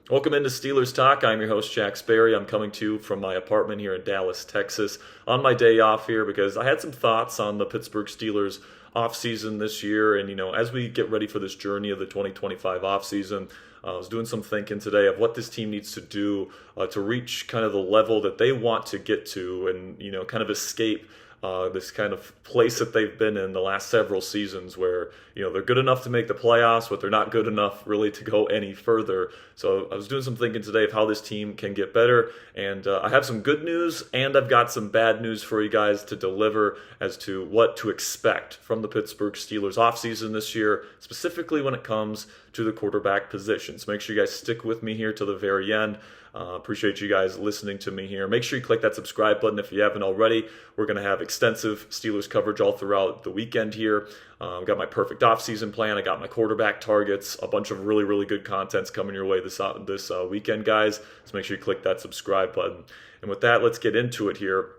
Welcome into Steelers Talk. I'm your host, Jack Sperry. I'm coming to you from my apartment here in Dallas, Texas, on my day off here because I had some thoughts on the Pittsburgh Steelers offseason this year. And, as we get ready for this journey of the 2025 offseason, I was doing some thinking today of what this team needs to do to reach kind of the level that they want to get to and, kind of escape this kind of place that they've been in the last several seasons where, they're good enough to make the playoffs, but they're not good enough really to go any further. So I was doing some thinking today of how this team can get better. And I have some good news and I've got some bad news for you guys to deliver as to what to expect from the Pittsburgh Steelers offseason this year, specifically when it comes to the quarterback position. So make sure you guys stick with me here to the very end. Appreciate you guys listening to me here. Make sure you click that subscribe button if you haven't already. We're going to have extensive Steelers coverage all throughout the weekend here. I've got my perfect offseason plan. I got my quarterback targets, a bunch of really, really good contents coming your way this weekend, guys. So make sure you click that subscribe button. And with that, let's get into it here.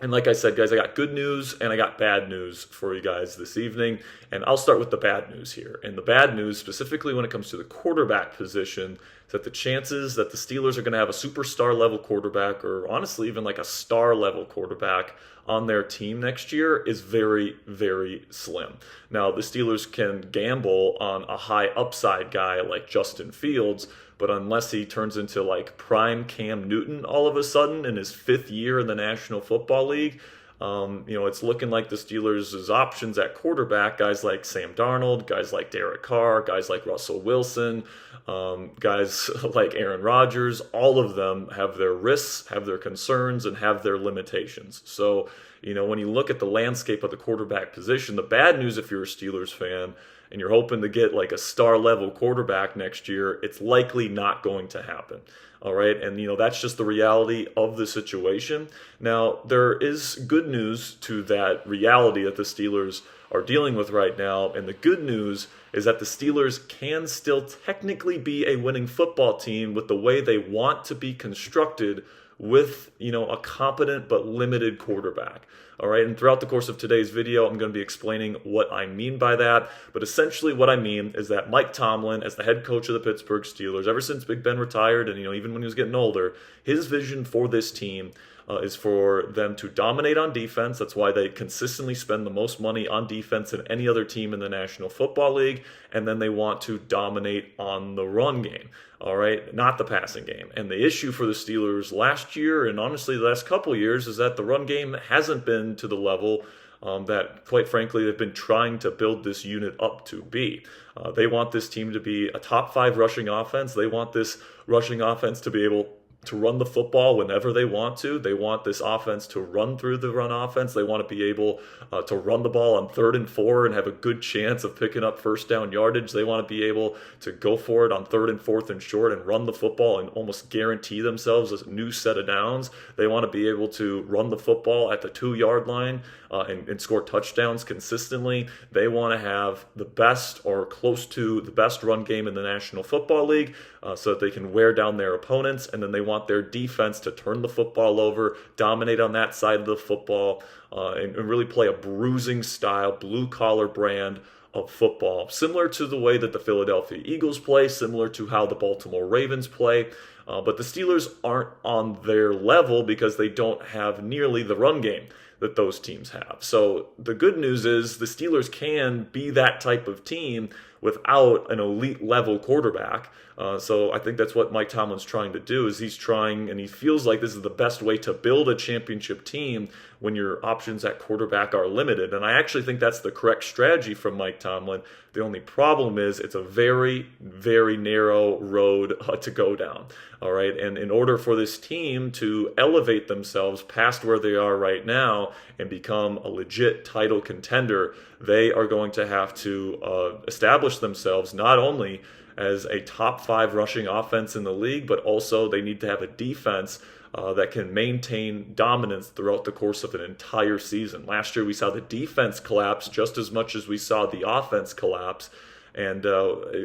And like I said, guys, I got good news and I got bad news for you guys this evening. And I'll start with the bad news here. And the bad news, specifically when it comes to the quarterback position, is that the chances that the Steelers are going to have a superstar level quarterback, or honestly even like a star level quarterback on their team next year, is very, very slim. Now, the Steelers can gamble on a high upside guy like Justin Fields, but unless he turns into like prime Cam Newton all of a sudden in his fifth year in the National Football League, it's looking like the Steelers' options at quarterback, guys like Sam Darnold, guys like Derek Carr, guys like Russell Wilson, guys like Aaron Rodgers, all of them have their risks, have their concerns, and have their limitations. So, when you look at the landscape of the quarterback position, the bad news if you're a Steelers fan and you're hoping to get like a star level quarterback next year, it's likely not going to happen. All right. And, that's just the reality of the situation. Now, there is good news to that reality that the Steelers are dealing with right now. And the good news is that the Steelers can still technically be a winning football team with the way they want to be constructed with, a competent but limited quarterback. All right, and throughout the course of today's video, I'm going to be explaining what I mean by that. But essentially what I mean is that Mike Tomlin, as the head coach of the Pittsburgh Steelers, ever since Big Ben retired and, even when he was getting older, his vision for this team is for them to dominate on defense. That's why they consistently spend the most money on defense than any other team in the National Football League. And then they want to dominate on the run game, all right, not the passing game. And the issue for the Steelers last year, and honestly the last couple of years, is that the run game hasn't been to the level that, quite frankly, they've been trying to build this unit up to be. They want this team to be a top 5 rushing offense. They want this rushing offense to be able to run the football whenever they want to. They want this offense to run through the run offense. They want to be able to run the ball on 3rd and 4 and have a good chance of picking up first down yardage. They want to be able to go for it on 3rd and 4th and short and run the football and almost guarantee themselves a new set of downs. They want to be able to run the football at the 2-yard line and score touchdowns consistently. They want to have the best or close to the best run game in the National Football League so that they can wear down their opponents, and then they want their defense to turn the football over, dominate on that side of the football, and really play a bruising style, blue-collar brand of football, similar to the way that the Philadelphia Eagles play, similar to how the Baltimore Ravens play. But the Steelers aren't on their level because they don't have nearly the run game that those teams have. So the good news is the Steelers can be that type of team without an elite level quarterback. So I think that's what Mike Tomlin's trying to do, is he's trying, and he feels like this is the best way to build a championship team when your options at quarterback are limited. And I actually think that's the correct strategy from Mike Tomlin. The only problem is it's a very, very narrow road to go down. All right. And in order for this team to elevate themselves past where they are right now and become a legit title contender, they are going to have to establish themselves not only as a top 5 rushing offense in the league, but also they need to have a defense that can maintain dominance throughout the course of an entire season. Last year, we saw the defense collapse just as much as we saw the offense collapse. And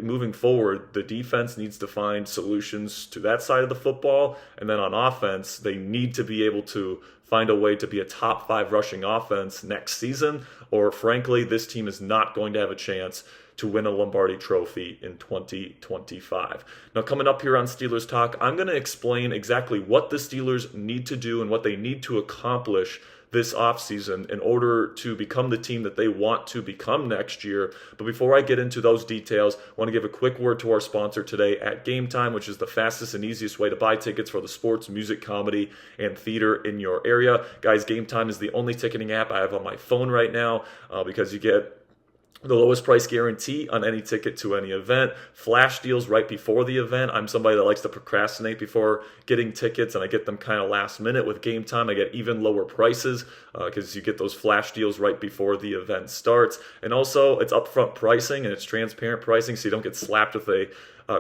moving forward, the defense needs to find solutions to that side of the football. And then on offense, they need to be able to find a way to be a top 5 rushing offense next season, or frankly, this team is not going to have a chance to win a Lombardi Trophy in 2025. Now, coming up here on Steelers Talk, I'm going to explain exactly what the Steelers need to do and what they need to accomplish this offseason in order to become the team that they want to become next year. But before I get into those details, I want to give a quick word to our sponsor today at Game Time, which is the fastest and easiest way to buy tickets for the sports, music, comedy, and theater in your area. Guys, Game Time is the only ticketing app I have on my phone right now because you get the lowest price guarantee on any ticket to any event, flash deals right before the event. I'm somebody that likes to procrastinate before getting tickets, and I get them kind of last minute. With Game Time, I get even lower prices because you get those flash deals right before the event starts. And also, it's upfront pricing and it's transparent pricing, so you don't get slapped with a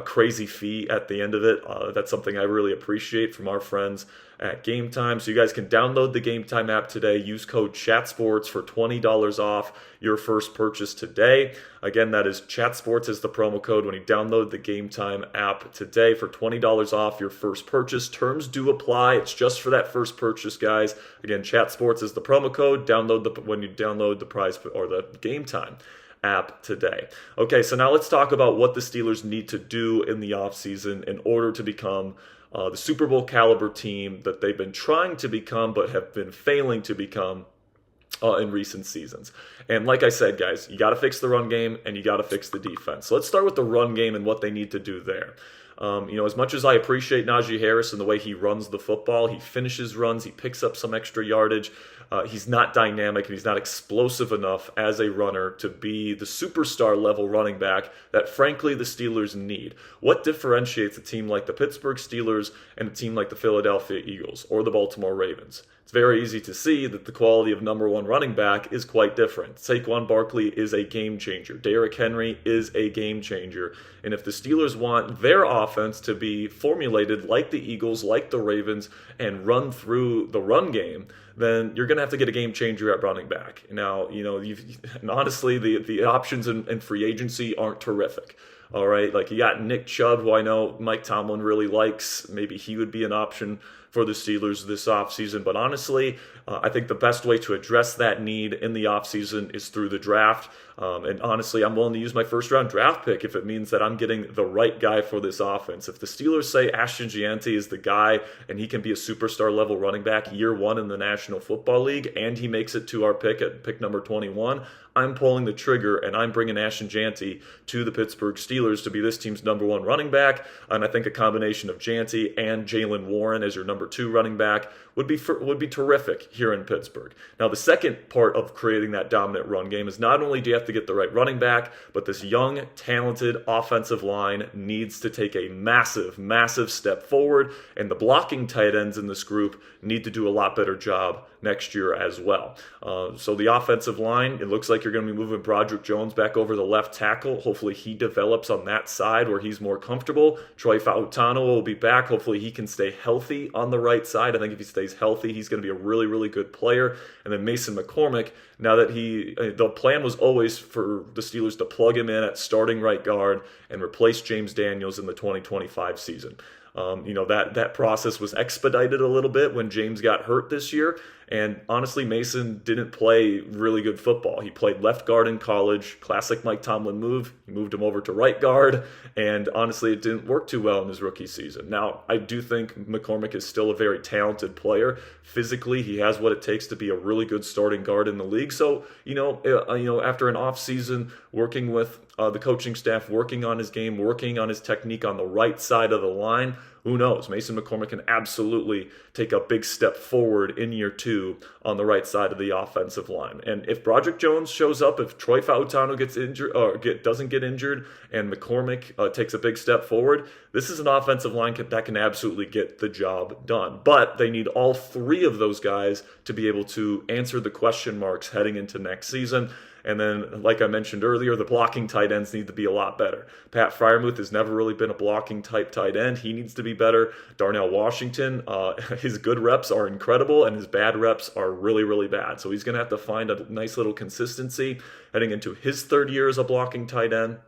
crazy fee at the end of it. That's something I really appreciate from our friends at Game Time. So you guys can download the Game Time app today. Use code CHATSPORTS for $20 off your first purchase today. Again, that is CHATSPORTS is the promo code when you download the Game Time app today for $20 off your first purchase. Terms do apply. It's just for that first purchase, guys. Again, CHATSPORTS is the promo code. When you download the prize or the Game Time app today. Okay, so now let's talk about what the Steelers need to do in the offseason in order to become the Super Bowl caliber team that they've been trying to become but have been failing to become in recent seasons. And like I said, guys, you got to fix the run game and you got to fix the defense. So let's start with the run game and what they need to do there. As much as I appreciate Najee Harris and the way he runs the football, he finishes runs, he picks up some extra yardage. He's not dynamic and he's not explosive enough as a runner to be the superstar level running back that, frankly, the Steelers need. What differentiates a team like the Pittsburgh Steelers and a team like the Philadelphia Eagles or the Baltimore Ravens? It's very easy to see that the quality of number one running back is quite different. Saquon Barkley is a game changer. Derrick Henry is a game changer. And if the Steelers want their offense to be formulated like the Eagles, like the Ravens, and run through the run game, then you're going to have to get a game changer at running back. Now, and honestly, the options in free agency aren't terrific. All right, like you got Nick Chubb, who I know Mike Tomlin really likes. Maybe he would be an option for the Steelers this offseason. But honestly, I think the best way to address that need in the offseason is through the draft. And honestly, I'm willing to use my first-round draft pick if it means that I'm getting the right guy for this offense. If the Steelers say Ashton Gianti is the guy and he can be a superstar-level running back year one in the National Football League and he makes it to our pick at pick number 21, I'm pulling the trigger and I'm bringing Ashton Gianti to the Pittsburgh Steelers to be this team's number one running back. And I think a combination of Gianti and Jalen Warren as your number two running back would be terrific here in Pittsburgh. Now, the second part of creating that dominant run game is not only do you have to get the right running back, but this young, talented offensive line needs to take a massive, massive step forward, and the blocking tight ends in this group need to do a lot better job next year as well. So the offensive line, it looks like you're going to be moving Broderick Jones back over the left tackle. Hopefully he develops on that side where he's more comfortable. Troy Fautano will be back. Hopefully he can stay healthy on the right side. I think if he stays healthy, he's going to be a really, really good player. And then Mason McCormick, now that the plan was always for the Steelers to plug him in at starting right guard and replace James Daniels in the 2025 season. That process was expedited a little bit when James got hurt this year. And honestly, Mason didn't play really good football. He played left guard in college, classic Mike Tomlin move. He moved him over to right guard, and honestly, it didn't work too well in his rookie season. Now, I do think McCormick is still a very talented player. Physically, he has what it takes to be a really good starting guard in the league. So, after an offseason, working with the coaching staff, working on his game, working on his technique on the right side of the line, who knows? Mason McCormick can absolutely take a big step forward in year two on the right side of the offensive line. And if Broderick Jones shows up, if Troy Fautano gets injured or doesn't get injured, and McCormick takes a big step forward, this is an offensive line that can absolutely get the job done. But they need all three of those guys to be able to answer the question marks heading into next season. And then, like I mentioned earlier, the blocking tight ends need to be a lot better. Pat Freiermuth has never really been a blocking type tight end. He needs to be better. Darnell Washington, his good reps are incredible and his bad reps are really, really bad. So he's going to have to find a nice little consistency heading into his third year as a blocking tight end.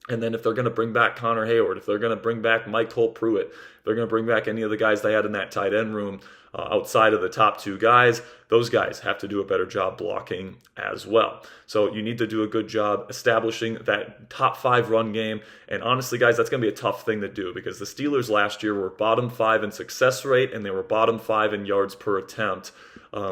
And then if they're going to bring back Connor Hayward, if they're going to bring back Mike Cole Pruitt, if they're going to bring back any of the guys they had in that tight end room outside of the top two guys, those guys have to do a better job blocking as well. So you need to do a good job establishing that top 5 run game. And honestly, guys, that's going to be a tough thing to do because the Steelers last year were bottom 5 in success rate and they were bottom 5 in yards per attempt.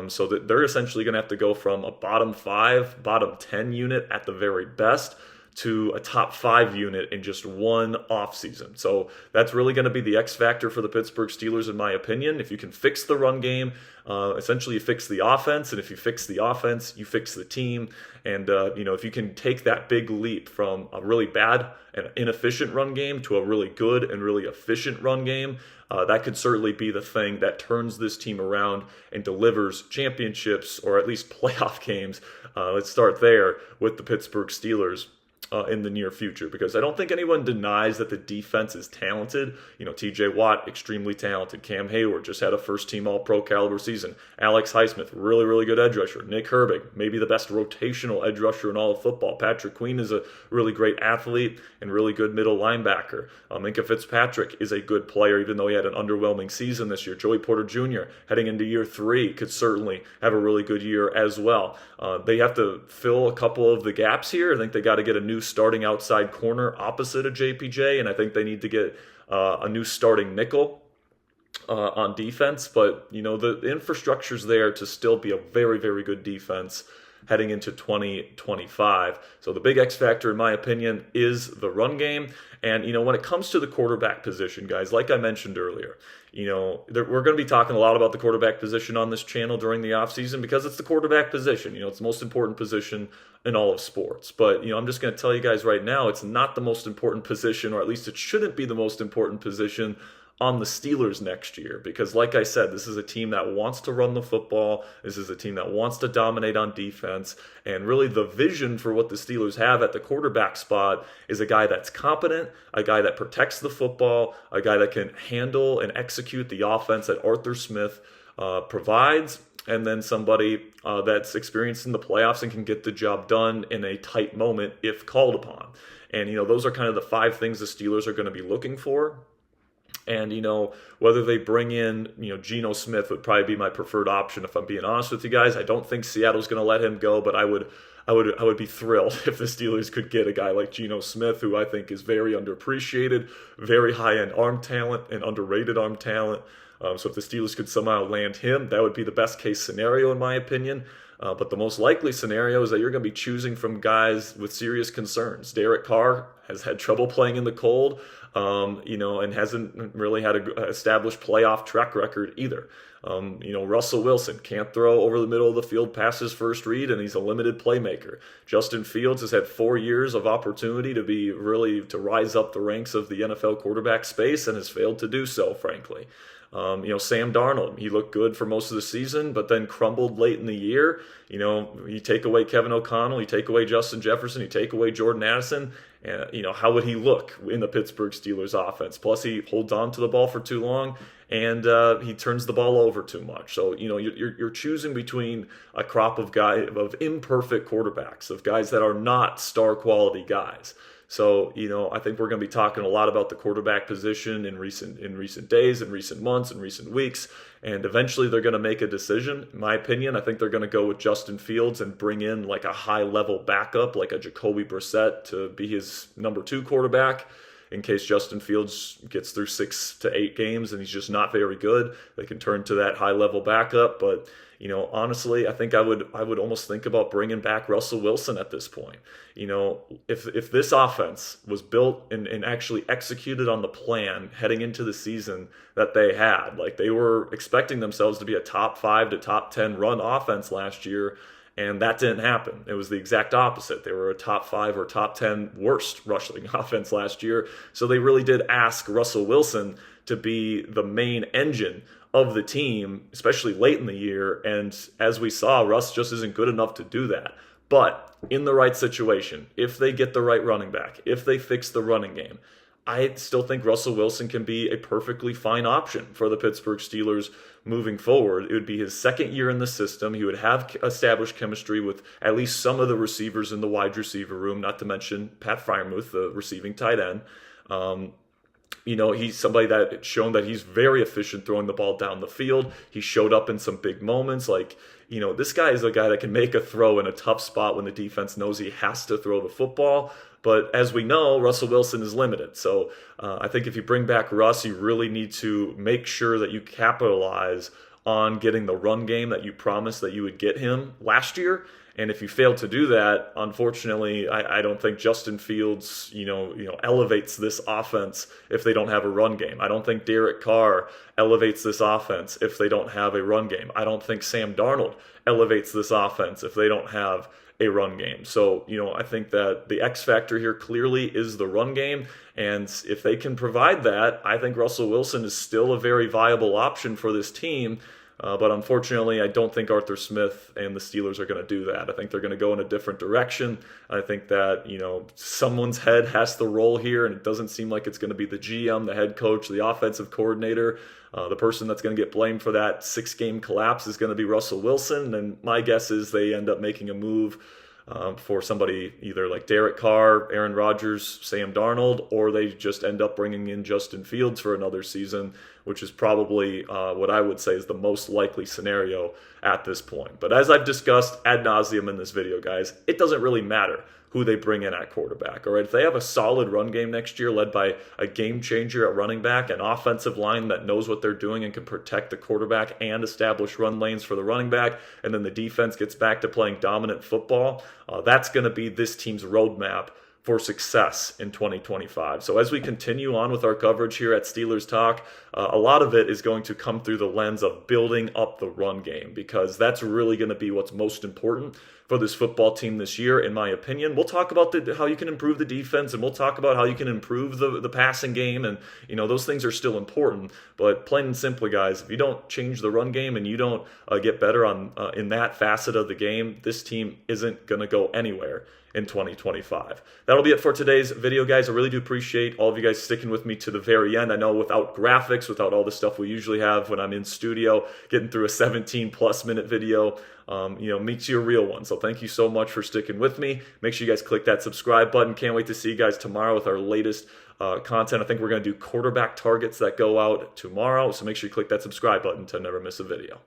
So that they're essentially going to have to go from a bottom 5, bottom 10 unit at the very best to a top 5 unit in just one offseason. So that's really going to be the X factor for the Pittsburgh Steelers, in my opinion. If you can fix the run game, essentially you fix the offense, and if you fix the offense, you fix the team. And if you can take that big leap from a really bad and inefficient run game to a really good and really efficient run game, that could certainly be the thing that turns this team around and delivers championships or at least playoff games. Let's start there with the Pittsburgh Steelers in the near future, because I don't think anyone denies that the defense is talented. TJ Watt, extremely talented. Cam Hayward just had a first-team All-Pro caliber season. Alex Highsmith, really, really good edge rusher. Nick Herbig, maybe the best rotational edge rusher in all of football. Patrick Queen is a really great athlete and really good middle linebacker. Minka Fitzpatrick is a good player, even though he had an underwhelming season this year. Joey Porter Jr., heading into year 3, could certainly have a really good year as well. They have to fill a couple of the gaps here. I think they got to get a new starting outside corner opposite of JPJ, and I think they need to get a new starting nickel on defense. But the infrastructure's there to still be a very, very good defense heading into 2025. So the big X factor, in my opinion, is the run game. And when it comes to the quarterback position, guys, like I mentioned earlier, we're going to be talking a lot about the quarterback position on this channel during the offseason because it's the quarterback position. It's the most important position in all of sports. But, I'm just going to tell you guys right now, it's not the most important position, or at least it shouldn't be the most important position on the Steelers next year, because like I said, this is a team that wants to run the football. This is a team that wants to dominate on defense, and really the vision for what the Steelers have at the quarterback spot is a guy that's competent, a guy that protects the football, a guy that can handle and execute the offense that Arthur Smith provides, and then somebody that's experienced in the playoffs and can get the job done in a tight moment if called upon. And those are kind of the 5 things the Steelers are going to be looking for. And, whether they bring in, Geno Smith would probably be my preferred option, if I'm being honest with you guys. I don't think Seattle's going to let him go, but I would be thrilled if the Steelers could get a guy like Geno Smith, who I think is very underappreciated, very high-end arm talent and underrated arm talent. So if the Steelers could somehow land him, that would be the best case scenario, in my opinion. But the most likely scenario is that you're going to be choosing from guys with serious concerns. Derek Carr has had trouble playing in the cold, and hasn't really had an established playoff track record either. Russell Wilson can't throw over the middle of the field past his first read, and he's a limited playmaker. Justin Fields has had 4 years of opportunity to rise up the ranks of the NFL quarterback space and has failed to do so, frankly. Sam Darnold, he looked good for most of the season, but then crumbled late in the year. You take away Kevin O'Connell, you take away Justin Jefferson, you take away Jordan Addison, and, how would he look in the Pittsburgh Steelers offense? Plus, he holds on to the ball for too long, and he turns the ball over too much. So, you're choosing between a crop of imperfect quarterbacks, of guys that are not star quality guys. So, I think we're going to be talking a lot about the quarterback position in recent days, in recent months, in recent weeks, and eventually they're going to make a decision. In my opinion, I think they're going to go with Justin Fields and bring in like a high-level backup, like a Jacoby Brissett, to be his number 2 quarterback. In case Justin Fields gets through 6 to 8 games and he's just not very good, they can turn to that high-level backup. But honestly, I think I would almost think about bringing back Russell Wilson at this point. If this offense was built and actually executed on the plan heading into the season that they had, like they were expecting themselves to be a top 5 to top 10 run offense last year, and that didn't happen. It was the exact opposite. They were a top 5 or top 10 worst rushing offense last year. So they really did ask Russell Wilson to be the main engine of the team, especially late in the year. And as we saw, Russ just isn't good enough to do that. But in the right situation, if they get the right running back, if they fix the running game, I still think Russell Wilson can be a perfectly fine option for the Pittsburgh Steelers moving forward. It would be his second year in the system. He would have established chemistry with at least some of the receivers in the wide receiver room, not to mention Pat Freiermuth, the receiving tight end. He's somebody that has shown that he's very efficient throwing the ball down the field. He showed up in some big moments. This guy is a guy that can make a throw in a tough spot when the defense knows he has to throw the football. But as we know, Russell Wilson is limited. So I think if you bring back Russ, you really need to make sure that you capitalize on getting the run game that you promised that you would get him last year. And if you fail to do that, unfortunately, I don't think Justin Fields, elevates this offense if they don't have a run game. I don't think Derek Carr elevates this offense if they don't have a run game. I don't think Sam Darnold elevates this offense if they don't have a run game. So, I think that the X factor here clearly is the run game. And if they can provide that, I think Russell Wilson is still a very viable option for this team. But unfortunately, I don't think Arthur Smith and the Steelers are going to do that. I think they're going to go in a different direction. I think that, someone's head has to roll here, and it doesn't seem like it's going to be the GM, the head coach, the offensive coordinator. The person that's going to get blamed for that 6-game collapse is going to be Russell Wilson. And my guess is they end up making a move for somebody either like Derek Carr, Aaron Rodgers, Sam Darnold, or they just end up bringing in Justin Fields for another season, which is probably what I would say is the most likely scenario at this point. But as I've discussed ad nauseum in this video, guys, it doesn't really matter who they bring in at quarterback. All right, if they have a solid run game next year led by a game changer at running back, an offensive line that knows what they're doing and can protect the quarterback and establish run lanes for the running back, and then the defense gets back to playing dominant football, that's going to be this team's roadmap for success in 2025. So as we continue on with our coverage here at Steelers Talk, a lot of it is going to come through the lens of building up the run game, because that's really going to be what's most important for this football team this year, in my opinion. We'll talk about how you can improve the defense, and we'll talk about how you can improve the passing game, and those things are still important. But plain and simply, guys, if you don't change the run game and you don't get better on in that facet of the game, this team isn't going to go anywhere in 2025. That'll be it for today's video, guys. I really do appreciate all of you guys sticking with me to the very end. I know without graphics, without all the stuff we usually have when I'm in studio, getting through a 17+ minute video, meets you a real one. So thank you so much for sticking with me. Make sure you guys click that subscribe button. Can't wait to see you guys tomorrow with our latest content. I think we're going to do quarterback targets that go out tomorrow. So make sure you click that subscribe button to never miss a video.